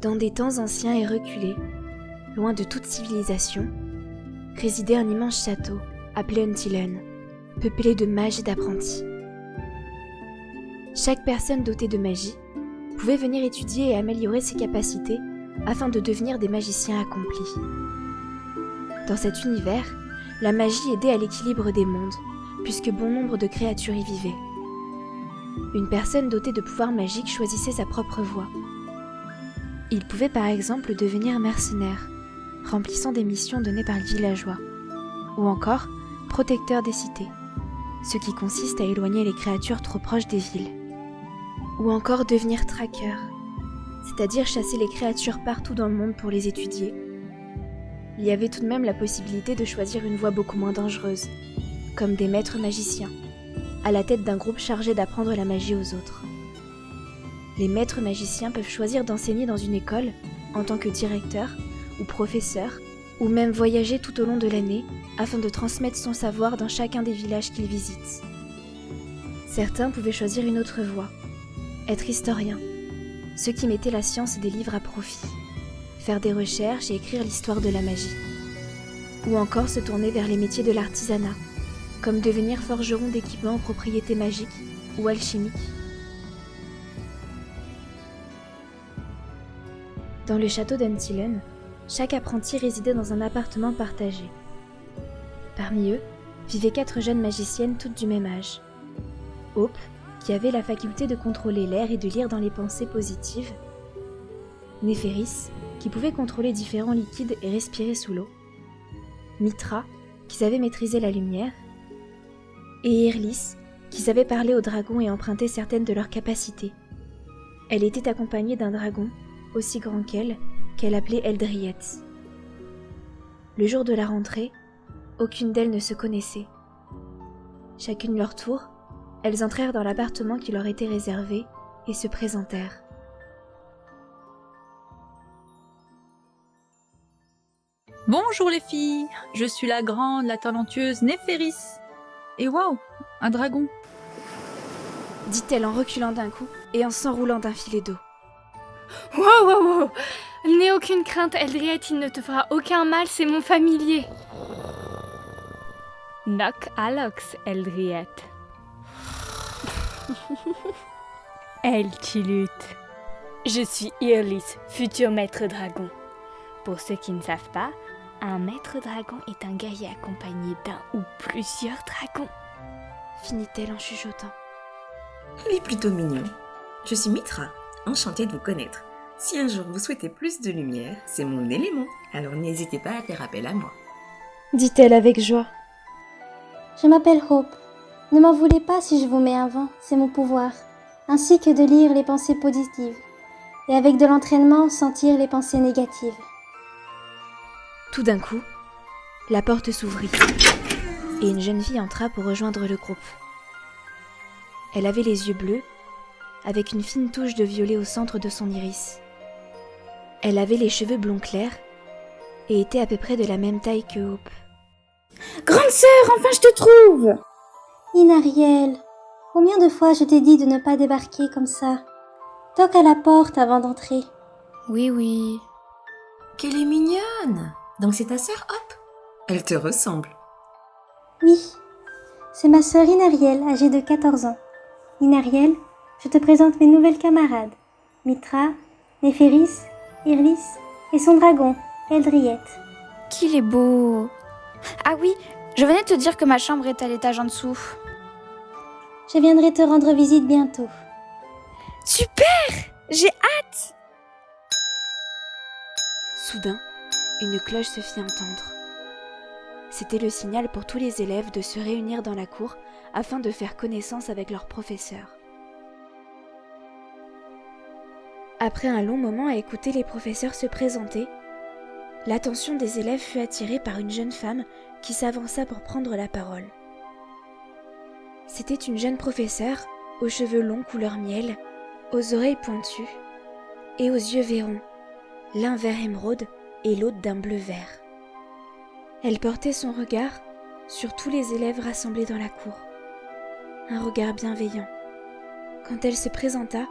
Dans des temps anciens et reculés, loin de toute civilisation, résidait un immense château appelé Untilen, peuplé de mages et d'apprentis. Chaque personne dotée de magie pouvait venir étudier et améliorer ses capacités afin de devenir des magiciens accomplis. Dans cet univers, la magie aidait à l'équilibre des mondes, puisque bon nombre de créatures y vivaient. Une personne dotée de pouvoirs magiques choisissait sa propre voie. Il pouvait par exemple devenir mercenaire, remplissant des missions données par le villageois, ou encore protecteur des cités, ce qui consiste à éloigner les créatures trop proches des villes. Ou encore devenir tracker, c'est-à-dire chasser les créatures partout dans le monde pour les étudier. Il y avait tout de même la possibilité de choisir une voie beaucoup moins dangereuse, comme des maîtres magiciens, à la tête d'un groupe chargé d'apprendre la magie aux autres. Les maîtres magiciens peuvent choisir d'enseigner dans une école en tant que directeur ou professeur, ou même voyager tout au long de l'année afin de transmettre son savoir dans chacun des villages qu'ils visitent. Certains pouvaient choisir une autre voie, être historien, ceux qui mettaient la science et des livres à profit, faire des recherches et écrire l'histoire de la magie. Ou encore se tourner vers les métiers de l'artisanat, comme devenir forgeron d'équipements aux propriétés magiques ou alchimiques. Dans le château d'Untilen, chaque apprenti résidait dans un appartement partagé. Parmi eux, vivaient 4 jeunes magiciennes toutes du même âge. Hope, qui avait la faculté de contrôler l'air et de lire dans les pensées positives. Néphéris, qui pouvait contrôler différents liquides et respirer sous l'eau. Mitra, qui savait maîtriser la lumière. Et Irlis, qui savait parler aux dragons et emprunter certaines de leurs capacités. Elle était accompagnée d'un dragon, aussi grand qu'elle appelait Eldriette. Le jour de la rentrée, aucune d'elles ne se connaissait. Chacune leur tour, elles entrèrent dans l'appartement qui leur était réservé et se présentèrent. Bonjour les filles, je suis la grande, la talentueuse Néphéris. Et waouh, un dragon. Dit-elle en reculant d'un coup et en s'enroulant d'un filet d'eau. Wow. N'aie aucune crainte, Eldriette, il ne te fera aucun mal, c'est mon familier. Noc Alox, Eldriette. Eltilut. Je suis Irlis, futur maître dragon. Pour ceux qui ne savent pas, un maître dragon est un guerrier accompagné d'un ou plusieurs dragons. Finit-elle en chuchotant. Il est plutôt mignon. Je suis Mitra, enchantée de vous connaître. Si un jour vous souhaitez plus de lumière, c'est mon élément, alors n'hésitez pas à faire appel à moi. Dit-elle avec joie. Je m'appelle Hope. Ne m'en voulez pas si je vous mets un vent, c'est mon pouvoir, ainsi que de lire les pensées positives, et avec de l'entraînement, sentir les pensées négatives. Tout d'un coup, la porte s'ouvrit, et une jeune fille entra pour rejoindre le groupe. Elle avait les yeux bleus, avec une fine touche de violet au centre de son iris. Elle avait les cheveux blonds clairs, et était à peu près de la même taille que Hope. Grande sœur, enfin je te trouve! Inariel, combien de fois je t'ai dit de ne pas débarquer comme ça? Toque à la porte avant d'entrer. Oui. Qu'elle est mignonne! Donc c'est ta sœur Hop? Elle te ressemble. Oui, c'est ma sœur Inariel, âgée de 14 ans. Inariel, je te présente mes nouvelles camarades. Mitra, Néphéris, Irlis et son dragon, Eldriette. Qu'il est beau! Ah oui, je venais te dire que ma chambre est à l'étage en dessous. Je viendrai te rendre visite bientôt. Super! J'ai hâte! Soudain, une cloche se fit entendre. C'était le signal pour tous les élèves de se réunir dans la cour afin de faire connaissance avec leur professeur. Après un long moment à écouter les professeurs se présenter, l'attention des élèves fut attirée par une jeune femme qui s'avança pour prendre la parole. C'était une jeune professeure aux cheveux longs couleur miel, aux oreilles pointues et aux yeux verrons, l'un vert émeraude et l'autre d'un bleu vert. Elle portait son regard sur tous les élèves rassemblés dans la cour, un regard bienveillant. Quand elle se présenta,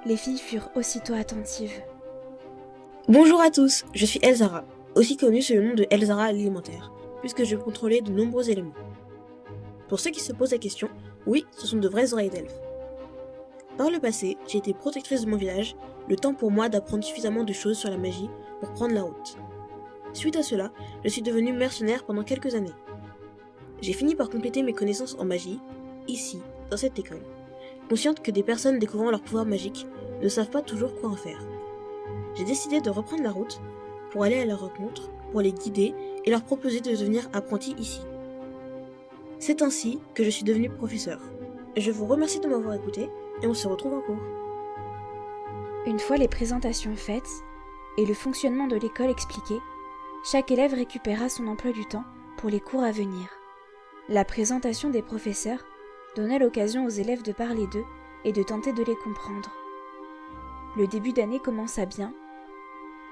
les filles furent aussitôt attentives. Bonjour à tous, je suis Elzara, aussi connue sous le nom de Elzara l'alimentaire, puisque je contrôlais de nombreux éléments. Pour ceux qui se posent la question, oui, ce sont de vraies oreilles d'elfe. Par le passé, j'ai été protectrice de mon village, le temps pour moi d'apprendre suffisamment de choses sur la magie pour prendre la route. Suite à cela, je suis devenue mercenaire pendant quelques années. J'ai fini par compléter mes connaissances en magie, ici, dans cette école, consciente que des personnes découvrant leur pouvoir magique ne savent pas toujours quoi en faire. J'ai décidé de reprendre la route pour aller à leur rencontre, pour les guider et leur proposer de devenir apprentis ici. C'est ainsi que je suis devenue professeur. Je vous remercie de m'avoir écouté et on se retrouve en cours. Une fois les présentations faites et le fonctionnement de l'école expliqué, chaque élève récupéra son emploi du temps pour les cours à venir. La présentation des professeurs donna l'occasion aux élèves de parler d'eux et de tenter de les comprendre. Le début d'année commença bien.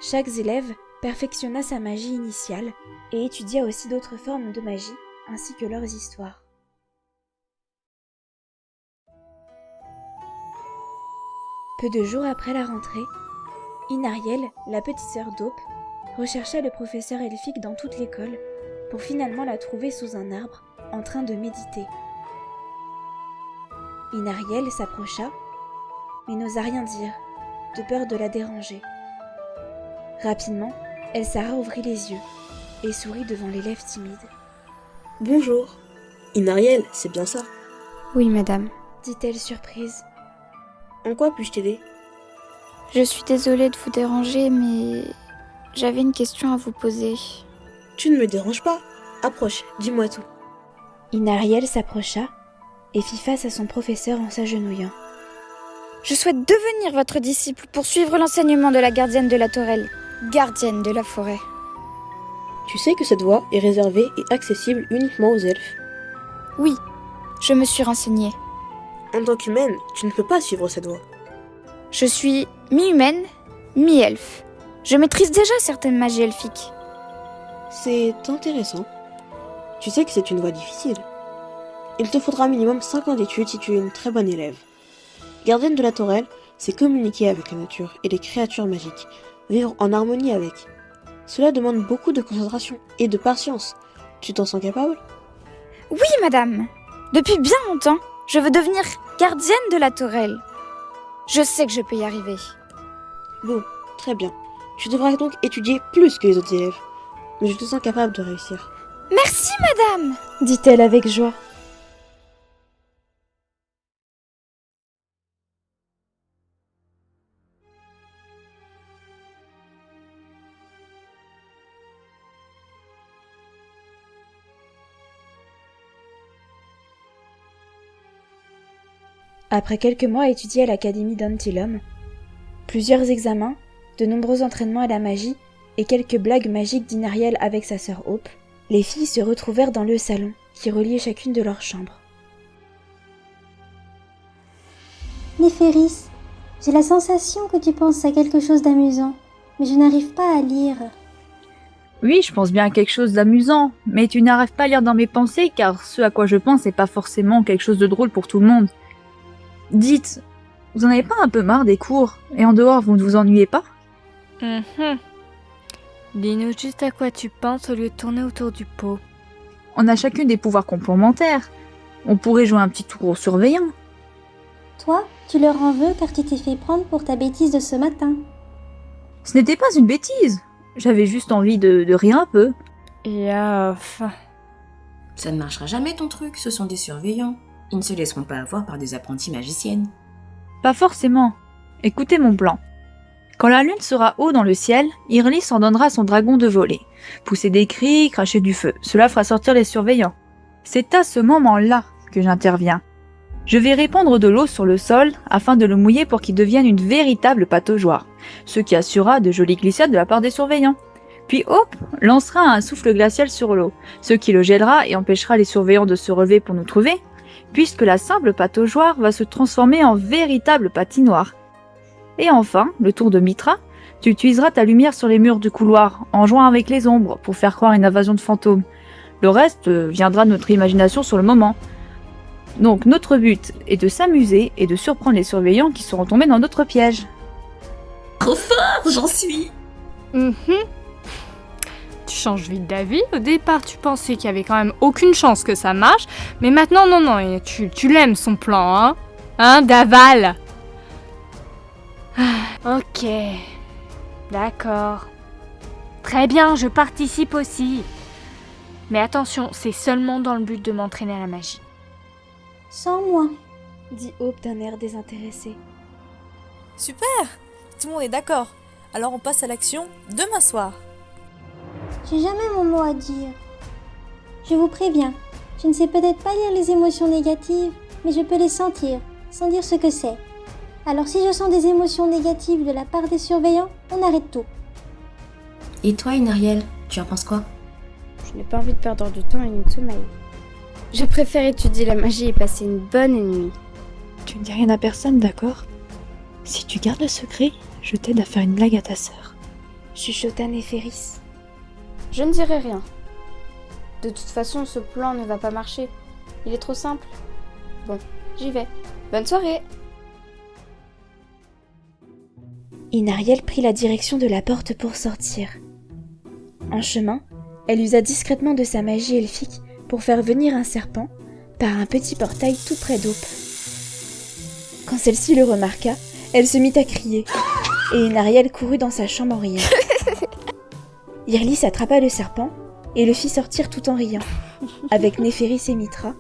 Chaque élève perfectionna sa magie initiale et étudia aussi d'autres formes de magie ainsi que leurs histoires. Peu de jours après la rentrée, Inariel, la petite sœur d'Aupe, rechercha le professeur elfique dans toute l'école pour finalement la trouver sous un arbre en train de méditer. Inariel s'approcha, mais n'osa rien dire, de peur de la déranger. Rapidement, Elzara ouvrit les yeux et sourit devant l'élève timide. « Bonjour, Inariel, c'est bien ça ?» Oui, madame. Dit-elle surprise. « En quoi puis-je t'aider ?» Je suis désolée de vous déranger, mais j'avais une question à vous poser. « Tu ne me déranges pas. Approche, dis-moi tout. » Inariel s'approcha et fit face à son professeur en s'agenouillant. Je souhaite devenir votre disciple pour suivre l'enseignement de la gardienne de la Tourelle, gardienne de la forêt. Tu sais que cette voie est réservée et accessible uniquement aux elfes. Oui, je me suis renseignée. En tant qu'humaine, tu ne peux pas suivre cette voie. Je suis mi-humaine, mi-elfe. Je maîtrise déjà certaines magies elfiques. C'est intéressant. Tu sais que c'est une voie difficile. Il te faudra minimum 5 ans d'études si tu es une très bonne élève. Gardienne de la Tourelle, c'est communiquer avec la nature et les créatures magiques, vivre en harmonie avec. Cela demande beaucoup de concentration et de patience. Tu t'en sens capable ? Oui, madame. Depuis bien longtemps, je veux devenir gardienne de la Tourelle. Je sais que je peux y arriver. Bon, très bien. Tu devras donc étudier plus que les autres élèves. Mais je te sens capable de réussir. Merci, madame, dit-elle avec joie. Après quelques mois étudiés à l'Académie d'Antilum, plusieurs examens, de nombreux entraînements à la magie et quelques blagues magiques d'Inariel avec sa sœur Aupe, les filles se retrouvèrent dans le salon qui reliait chacune de leurs chambres. Néféris, j'ai la sensation que tu penses à quelque chose d'amusant, mais je n'arrive pas à lire. Oui, je pense bien à quelque chose d'amusant, mais tu n'arrives pas à lire dans mes pensées car ce à quoi je pense n'est pas forcément quelque chose de drôle pour tout le monde. Dites, vous en avez pas un peu marre des cours et en dehors vous ne vous ennuyez pas ? Dis-nous juste à quoi tu penses au lieu de tourner autour du pot. On a chacune des pouvoirs complémentaires. On pourrait jouer un petit tour au surveillant. Toi, tu leur en veux car tu t'es fait prendre pour ta bêtise de ce matin. Ce n'était pas une bêtise. J'avais juste envie de rire un peu. Yoff. Ça ne marchera jamais ton truc, ce sont des surveillants. Ils ne se laisseront pas avoir par des apprentis magiciennes. Pas forcément. Écoutez mon plan. Quand la lune sera haut dans le ciel, Irlis ordonnera à son dragon de voler, pousser des cris, cracher du feu. Cela fera sortir les surveillants. C'est à ce moment-là que j'interviens. Je vais répandre de l'eau sur le sol afin de le mouiller pour qu'il devienne une véritable pataugeoire, ce qui assurera de jolies glissades de la part des surveillants. Puis hop, lancera un souffle glacial sur l'eau, ce qui le gèlera et empêchera les surveillants de se relever pour nous trouver, puisque la simple pataugeoire va se transformer en véritable patinoire. Et enfin, le tour de Mitra, tu utiliseras ta lumière sur les murs du couloir, en jouant avec les ombres, pour faire croire une invasion de fantômes. Le reste viendra de notre imagination sur le moment. Donc notre but est de s'amuser et de surprendre les surveillants qui seront tombés dans notre piège. Trop fort, j'en suis. Mhm. Tu changes vite d'avis. Au départ, tu pensais qu'il y avait quand même aucune chance que ça marche. Mais maintenant, non, et tu l'aimes son plan, hein? Hein, d'aval? Ok. D'accord. Très bien, je participe aussi. Mais attention, c'est seulement dans le but de m'entraîner à la magie. Sans moi. dit Hope d'un air désintéressé. Super! Tout le monde est d'accord. Alors on passe à l'action demain soir. J'ai jamais mon mot à dire. Je vous préviens, je ne sais peut-être pas lire les émotions négatives, mais je peux les sentir, sans dire ce que c'est. Alors si je sens des émotions négatives de la part des surveillants, on arrête tout. Et toi, Inariel, tu en penses quoi? Je n'ai pas envie de perdre du temps et ni de sommeil. Je préfère étudier la magie et passer une bonne nuit. Tu ne dis rien à personne, d'accord? Si tu gardes le secret, je t'aide à faire une blague à ta sœur. Chuchota Néphéris. Je ne dirai rien. De toute façon, ce plan ne va pas marcher. Il est trop simple. Bon, j'y vais. Bonne soirée! Inariel prit la direction de la porte pour sortir. En chemin, elle usa discrètement de sa magie elfique pour faire venir un serpent par un petit portail tout près d'Hope. Quand celle-ci le remarqua, elle se mit à crier, et Inariel courut dans sa chambre en riant. Irlis attrapa le serpent et le fit sortir tout en riant, avec Néphéris et Mitra,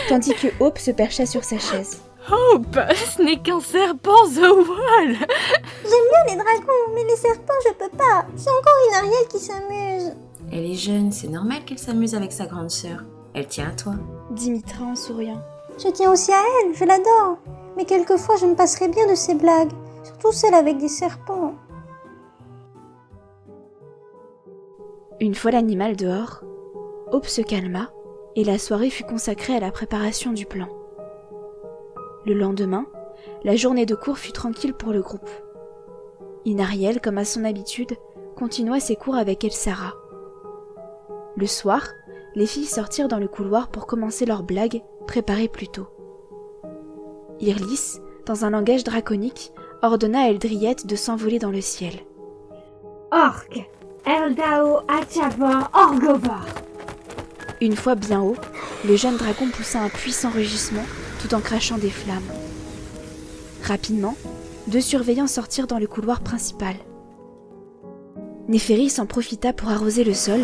tandis que Hope se percha sur sa chaise. Hope, ce n'est qu'un serpent, The Wall. J'aime bien les dragons, mais les serpents je peux pas. C'est encore Inariel qui s'amuse. Elle est jeune, c'est normal qu'elle s'amuse avec sa grande sœur. Elle tient à toi. Dit Mitra en souriant. Je tiens aussi à elle, je l'adore. Mais quelquefois je me passerais bien de ces blagues, surtout celles avec des serpents. Une fois l'animal dehors, Hope se calma et la soirée fut consacrée à la préparation du plan. Le lendemain, la journée de cours fut tranquille pour le groupe. Inariel, comme à son habitude, continua ses cours avec Elsara. Le soir, les filles sortirent dans le couloir pour commencer leurs blagues, préparées plus tôt. Irlis, dans un langage draconique, ordonna à Eldriette de s'envoler dans le ciel. Orc, Eldao Achabor Orgobor. Une fois bien haut, le jeune dragon poussa un puissant rugissement tout en crachant des flammes. Rapidement, 2 surveillants sortirent dans le couloir principal. Néphéris en profita pour arroser le sol,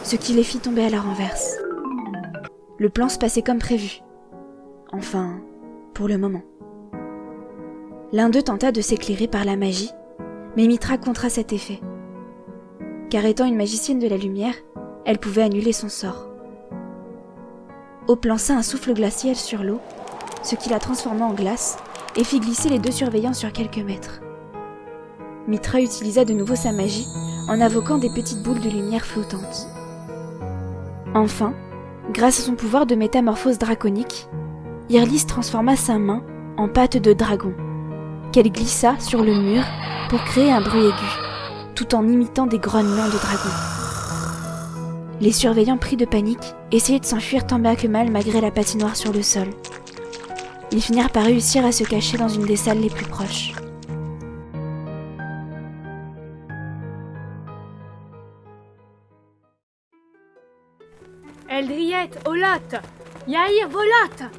ce qui les fit tomber à la renverse. Le plan se passait comme prévu. Enfin, pour le moment. L'un d'eux tenta de s'éclairer par la magie, mais Mitra contra cet effet. Car étant une magicienne de la lumière, elle pouvait annuler son sort. Hope lança un souffle glacial sur l'eau, ce qui la transforma en glace et fit glisser les 2 surveillants sur quelques mètres. Mitra utilisa de nouveau sa magie en invoquant des petites boules de lumière flottantes. Enfin, grâce à son pouvoir de métamorphose draconique, Irlis transforma sa main en patte de dragon, qu'elle glissa sur le mur pour créer un bruit aigu, tout en imitant des grognements de dragon. Les surveillants pris de panique essayaient de s'enfuir tant bien que mal malgré la patinoire sur le sol. Ils finirent par réussir à se cacher dans une des salles les plus proches. Eldriette, Olot, Yair Volot.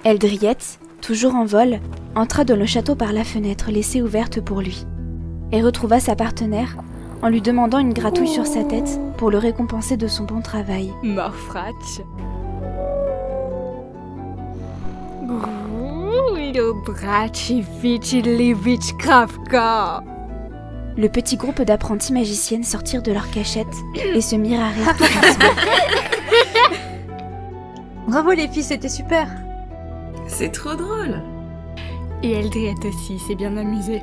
Eldriette, toujours en vol, entra dans le château par la fenêtre laissée ouverte pour lui, et retrouva sa partenaire en lui demandant une gratouille sur sa tête pour le récompenser de son bon travail. Morfratch. Le petit groupe d'apprentis magiciennes sortirent de leur cachette et se mirent à rire tout ensemble. Bravo les filles, c'était super! C'est trop drôle. Et Eldriette aussi s'est bien amusée.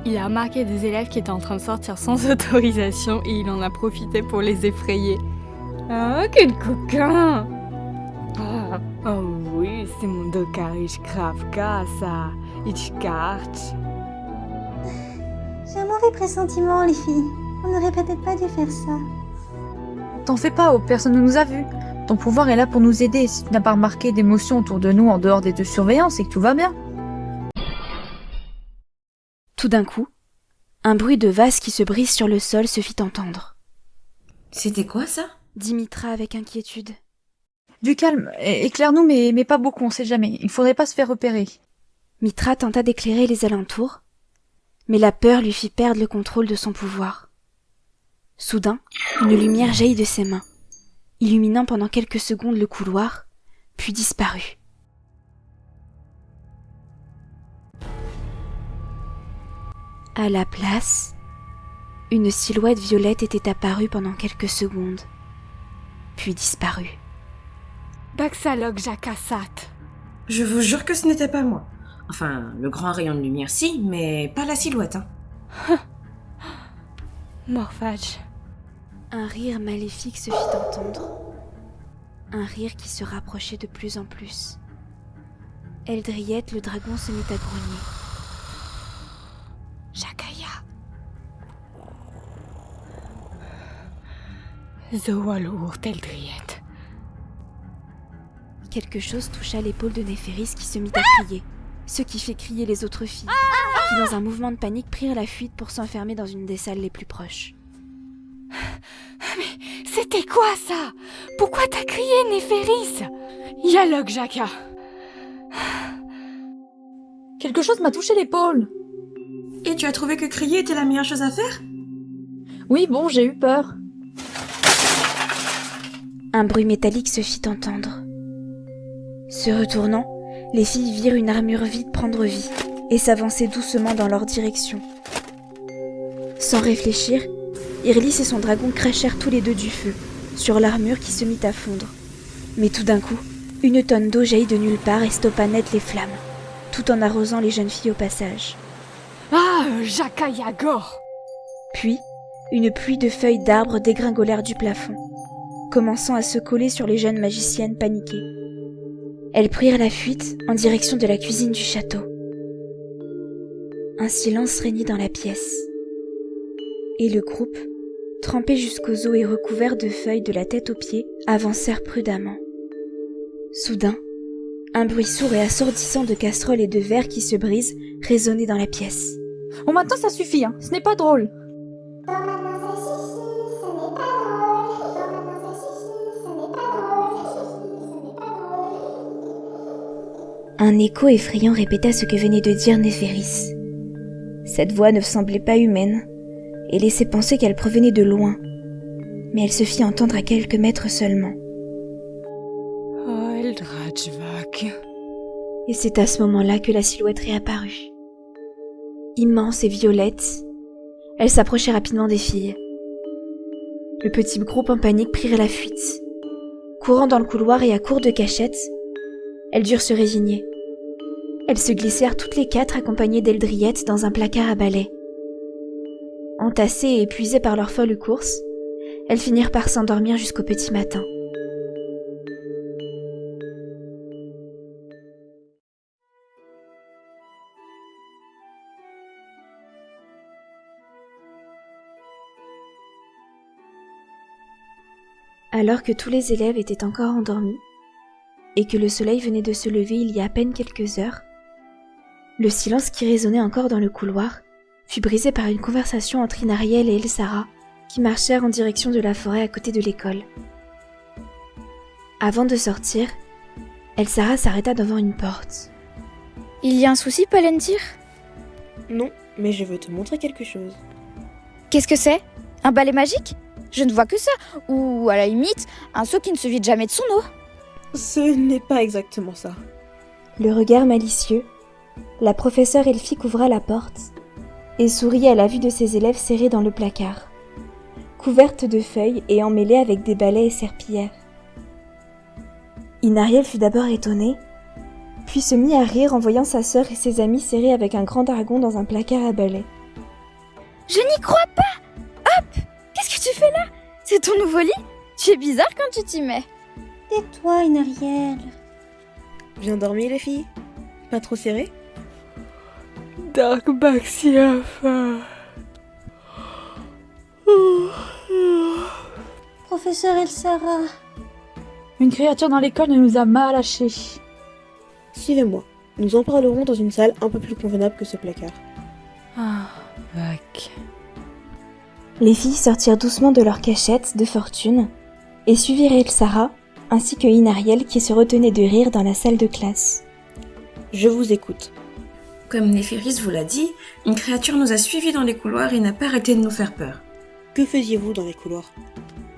Il a remarqué des élèves qui étaient en train de sortir sans autorisation et il en a profité pour les effrayer. Ah, quel coquin! Oh oui, c'est mon Dokarish Kravka, ça. Ichkart. J'ai un mauvais pressentiment, les filles. On n'aurait peut-être pas dû faire ça. T'en fais pas, Hope, personne ne nous a vus. Ton pouvoir est là pour nous aider. Si tu n'as pas remarqué d'émotion autour de nous en dehors des 2 surveillants, c'est que tout va bien. Tout d'un coup, Un bruit de vase qui se brise sur le sol se fit entendre. C'était quoi ça? Dit Mitra avec inquiétude. Du calme, éclaire-nous, mais pas beaucoup, on sait jamais. Il faudrait pas se faire repérer. Mitra tenta d'éclairer les alentours, mais la peur lui fit perdre le contrôle de son pouvoir. Soudain, une lumière jaillit de ses mains, illuminant pendant quelques secondes le couloir, puis disparut. À la place, une silhouette violette était apparue pendant quelques secondes, puis disparut. Baxalok Jakasat. Je vous jure que ce n'était pas moi. Enfin, le grand rayon de lumière si, mais pas la silhouette, hein. Morphage. Un rire maléfique se fit entendre. Un rire qui se rapprochait de plus en plus. Eldriette, le dragon, se mit à grogner. Jakaya. Zoalour Eldriette. Quelque chose toucha l'épaule de Néphéris qui se mit à crier, ce qui fit crier les autres filles, qui dans un mouvement de panique prirent la fuite pour s'enfermer dans une des salles les plus proches. Mais c'était quoi ça? Pourquoi t'as crié, Néphéris? Yalok Jaka. Quelque chose m'a touché l'épaule. Et tu as trouvé que crier était la meilleure chose à faire? Oui, bon, j'ai eu peur. Un bruit métallique se fit entendre. Se retournant, les filles virent une armure vide prendre vie et s'avancer doucement dans leur direction. Sans réfléchir, Irlis et son dragon crachèrent tous les deux du feu sur l'armure qui se mit à fondre. Mais tout d'un coup, une tonne d'eau jaillit de nulle part et stoppa net les flammes, tout en arrosant les jeunes filles au passage. Ah, Jakayagor. Puis, une pluie de feuilles d'arbres dégringolèrent du plafond, commençant à se coller sur les jeunes magiciennes paniquées. Elles prirent la fuite en direction de la cuisine du château. Un silence régnait dans la pièce. Et le groupe, trempé jusqu'aux os et recouvert de feuilles de la tête aux pieds, avancèrent prudemment. Soudain, un bruit sourd et assourdissant de casseroles et de verres qui se brisent résonnait dans la pièce. Bon, maintenant ça suffit, hein. Ce n'est pas drôle. Un écho effrayant répéta ce que venait de dire Néphéris. Cette voix ne semblait pas humaine et laissait penser qu'elle provenait de loin, mais elle se fit entendre à quelques mètres seulement. Oh, Eldrajvak. Et c'est à ce moment-là que la silhouette réapparut. Immense et violette, elle s'approchait rapidement des filles. Le petit groupe en panique prirent la fuite. Courant dans le couloir et à court de cachette, elles durent se résigner. Elles se glissèrent toutes les quatre accompagnées d'Eldriette dans un placard à balai. Entassées et épuisées par leur folle course, elles finirent par s'endormir jusqu'au petit matin. Alors que tous les élèves étaient encore endormis, et que le soleil venait de se lever il y a à peine quelques heures, le silence qui résonnait encore dans le couloir fut brisé par une conversation entre Inariel et Elsara, qui marchèrent en direction de la forêt à côté de l'école. Avant de sortir, Elsara s'arrêta devant une porte. Il y a un souci, Palantir? Non, mais je veux te montrer quelque chose. Qu'est-ce que c'est? Un balai magique? Je ne vois que ça. Ou, à la limite, un seau qui ne se vide jamais de son eau. Ce n'est pas exactement ça. Le regard malicieux, la professeure elfique ouvra la porte et sourit à la vue de ses élèves serrés dans le placard, couvertes de feuilles et emmêlées avec des balais et serpillères. Inariel fut d'abord étonnée, puis se mit à rire en voyant sa sœur et ses amis serrés avec un grand dragon dans un placard à balais. Je n'y crois pas! Hop! Qu'est-ce que tu fais là? C'est ton nouveau lit? Tu es bizarre quand tu t'y mets. Tais-toi, Inariel. Bien dormi, les filles? Pas trop serré? Dark Baxiafa. Professeur Elsara. Une créature dans l'école ne nous a mal lâchés. Suivez-moi. Nous en parlerons dans une salle un peu plus convenable que ce placard. Ah, vac. Les filles sortirent doucement de leur cachette de fortune et suivirent Elsara ainsi que Inariel qui se retenait de rire dans la salle de classe. Je vous écoute. Comme Néphéris vous l'a dit, une créature nous a suivis dans les couloirs et n'a pas arrêté de nous faire peur. Que faisiez-vous dans les couloirs?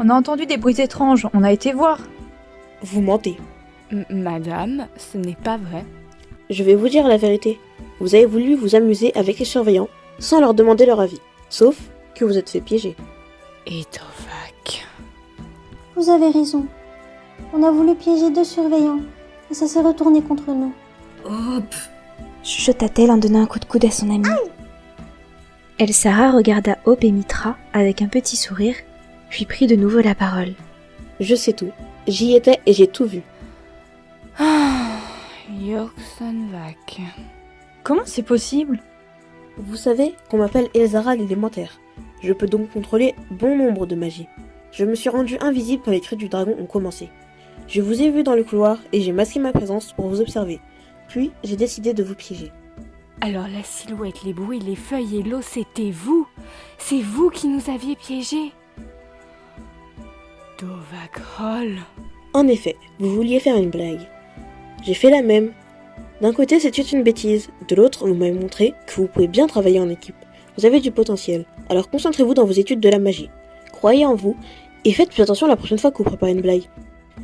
On a entendu des bruits étranges, on a été voir. Vous mentez. Madame, ce n'est pas vrai. Je vais vous dire la vérité. Vous avez voulu vous amuser avec les surveillants sans leur demander leur avis. Sauf que vous êtes fait piéger. Et Tovac. Vous avez raison. On a voulu piéger 2 surveillants et ça s'est retourné contre nous. Hop! Chuchota-t-elle en donnant un coup de coude à son amie. Elsara regarda Hope et Mitra avec un petit sourire, puis prit de nouveau la parole. Je sais tout. J'y étais et j'ai tout vu. Yorkson-vac. Comment c'est possible? Vous savez qu'on m'appelle Elzara l'élémentaire. Je peux donc contrôler bon nombre de magies. Je me suis rendu invisible quand les cris du dragon ont commencé. Je vous ai vu dans le couloir et j'ai masqué ma présence pour vous observer. Puis j'ai décidé de vous piéger. Alors la silhouette, les bruits, les feuilles et l'eau, c'était vous. C'est vous qui nous aviez piégés. Tovac Hall. En effet, vous vouliez faire une blague. J'ai fait la même. D'un côté, c'était une bêtise. De l'autre, vous m'avez montré que vous pouvez bien travailler en équipe. Vous avez du potentiel. Alors concentrez-vous dans vos études de la magie. Croyez en vous et faites plus attention la prochaine fois que vous préparez une blague.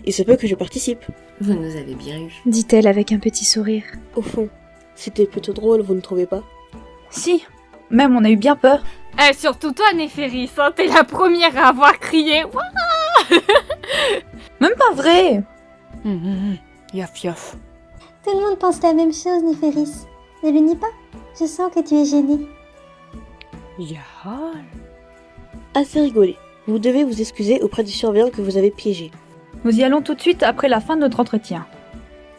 Il se peut que je participe. Vous nous avez bien eu. Dit-elle avec un petit sourire. Au fond, c'était plutôt drôle, vous ne trouvez pas? Si, même on a eu bien peur. Surtout toi, Néphéris, hein, t'es la première à avoir crié. Ouah. Même pas vrai. Yof yof. Tout le monde pense la même chose, Néphéris. Ne le nie pas. Je sens que tu es gêné. Yahol. Assez rigolé. Vous devez vous excuser auprès du surveillant que vous avez piégé. Nous y allons tout de suite après la fin de notre entretien.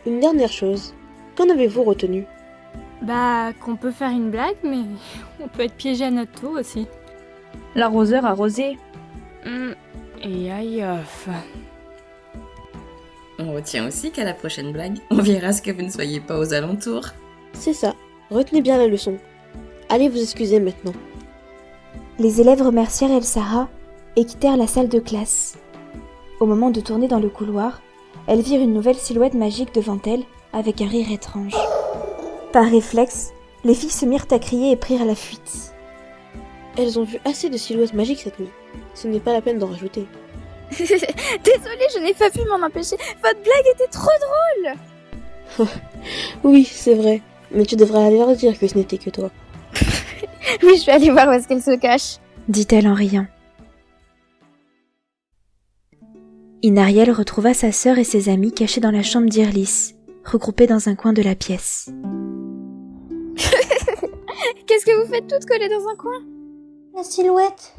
Une dernière chose. Qu'en avez-vous retenu? Bah, qu'on peut faire une blague, mais on peut être piégé à notre tour aussi. L'arroseur arrosé. Et aïeuf. On retient aussi qu'à la prochaine blague, on verra ce que vous ne soyez pas aux alentours. C'est ça. Retenez bien la leçon. Allez vous excuser maintenant. Les élèves remercièrent Elsara et quittèrent la salle de classe. Au moment de tourner dans le couloir, elles virent une nouvelle silhouette magique devant elles, avec un rire étrange. Par réflexe, les filles se mirent à crier et prirent la fuite. Elles ont vu assez de silhouettes magiques cette nuit. Ce n'est pas la peine d'en rajouter. Désolée, je n'ai pas pu m'en empêcher. Votre blague était trop drôle. Oui, c'est vrai. Mais tu devrais aller leur dire que ce n'était que toi. Oui, je vais aller voir où est-ce qu'elle se cache. Dit-elle en riant. Inariel retrouva sa sœur et ses amis cachés dans la chambre d'Irlis, regroupés dans un coin de la pièce. Qu'est-ce que vous faites toutes collées dans un coin? La silhouette.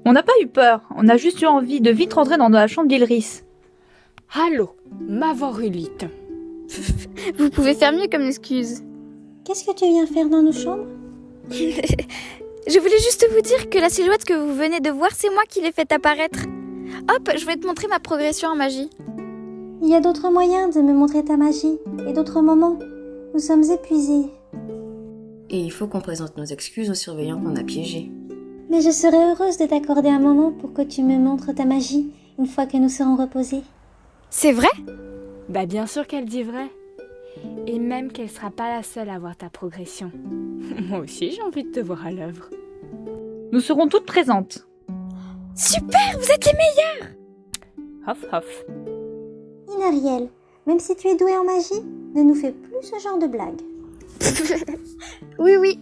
On n'a pas eu peur, on a juste eu envie de vite rentrer dans la chambre d'Ilris. Allô, Mavorulite. Vous pouvez faire mieux comme excuse. Qu'est-ce que tu viens faire dans nos chambres? Je voulais juste vous dire que la silhouette que vous venez de voir, c'est moi qui l'ai faite apparaître. Hop, je vais te montrer ma progression en magie. Il y a d'autres moyens de me montrer ta magie et d'autres moments. Nous sommes épuisés. Et il faut qu'on présente nos excuses aux surveillants qu'on a piégés. Mais je serais heureuse de t'accorder un moment pour que tu me montres ta magie une fois que nous serons reposés. C'est vrai? Bah bien sûr qu'elle dit vrai. Et même qu'elle sera pas la seule à voir ta progression. Moi aussi j'ai envie de te voir à l'œuvre. Nous serons toutes présentes. Super, vous êtes les meilleurs! Hof hof. Inariel, même si tu es douée en magie, ne nous fais plus ce genre de blague. Oui, oui.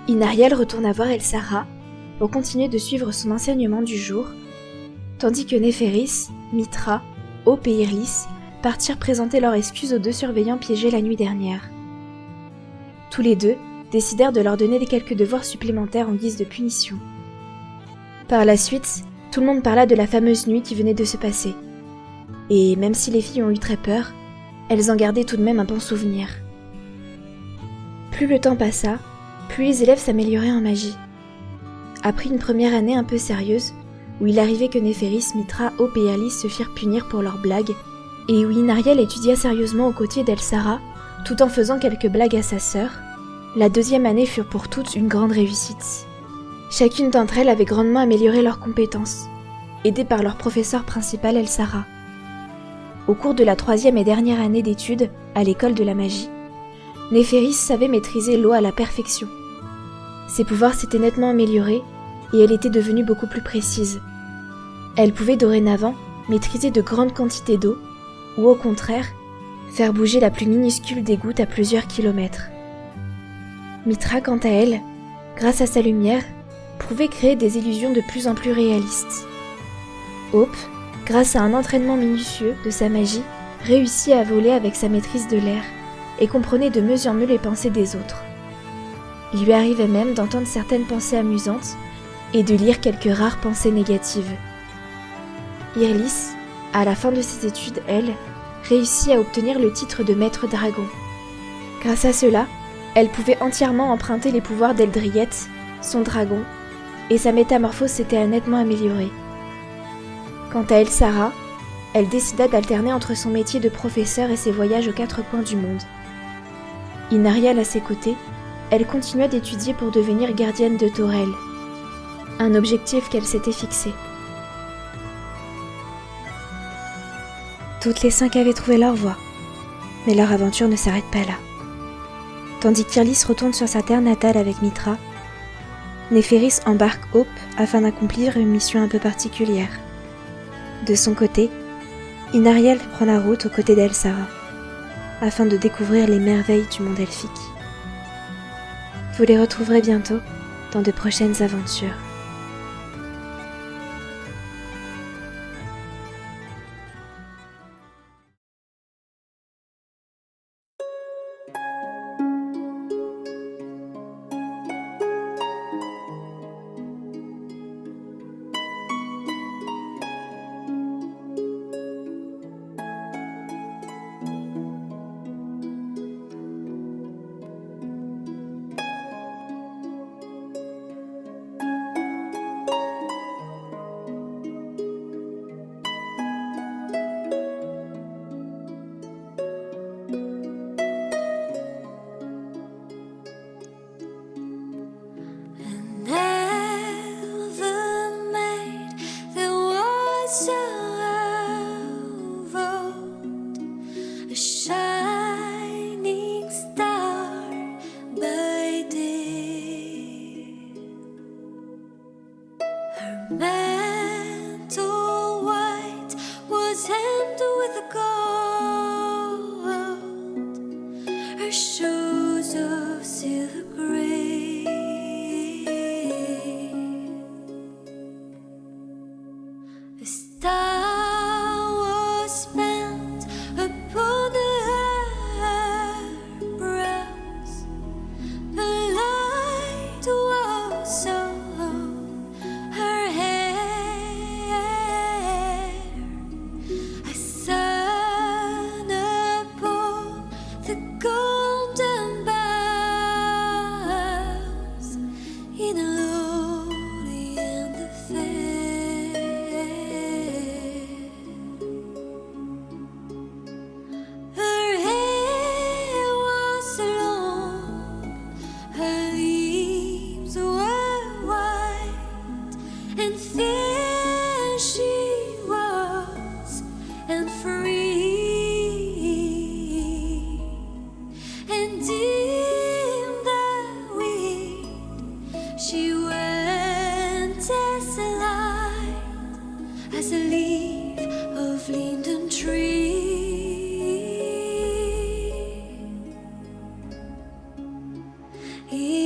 Inariel retourna voir Elsara pour continuer de suivre son enseignement du jour, tandis que Néphéris, Mitra, Hope et Irlis partirent présenter leurs excuses aux 2 surveillants piégés la nuit dernière. Tous les 2 décidèrent de leur donner quelques devoirs supplémentaires en guise de punition. Par la suite, tout le monde parla de la fameuse nuit qui venait de se passer. Et même si les filles ont eu très peur, elles en gardaient tout de même un bon souvenir. Plus le temps passa, plus les élèves s'amélioraient en magie. Après une première année un peu sérieuse, où il arrivait que Néphéris, Mithra, Hope et Irlis se firent punir pour leurs blagues, et où Inariel étudia sérieusement aux côtés d'Elsara, tout en faisant quelques blagues à sa sœur, la deuxième année fut pour toutes une grande réussite. Chacune d'entre elles avait grandement amélioré leurs compétences, aidées par leur professeur principal Elsara. Au cours de la troisième et dernière année d'études, à l'école de la magie, Néphéris savait maîtriser l'eau à la perfection. Ses pouvoirs s'étaient nettement améliorés, et elle était devenue beaucoup plus précise. Elle pouvait dorénavant maîtriser de grandes quantités d'eau, ou au contraire, faire bouger la plus minuscule des gouttes à plusieurs kilomètres. Mithra, quant à elle, grâce à sa lumière, pouvait créer des illusions de plus en plus réalistes. Hope, grâce à un entraînement minutieux de sa magie, réussit à voler avec sa maîtrise de l'air et comprenait de mieux en mieux les pensées des autres. Il lui arrivait même d'entendre certaines pensées amusantes et de lire quelques rares pensées négatives. Irlis, à la fin de ses études, elle, réussit à obtenir le titre de maître dragon. Grâce à cela, elle pouvait entièrement emprunter les pouvoirs d'Eldriette, son dragon, et sa métamorphose s'était nettement améliorée. Quant à Elsara, elle décida d'alterner entre son métier de professeur et ses voyages aux quatre coins du monde. Inariel à ses côtés, elle continua d'étudier pour devenir gardienne de Torel, un objectif qu'elle s'était fixé. Toutes les 5 avaient trouvé leur voie, mais leur aventure ne s'arrête pas là. Tandis qu'Irlis retourne sur sa terre natale avec Mithra, Néphéris embarque Hope afin d'accomplir une mission un peu particulière. De son côté, Inariel prend la route aux côtés d'Elsara, afin de découvrir les merveilles du monde elfique. Vous les retrouverez bientôt dans de prochaines aventures. He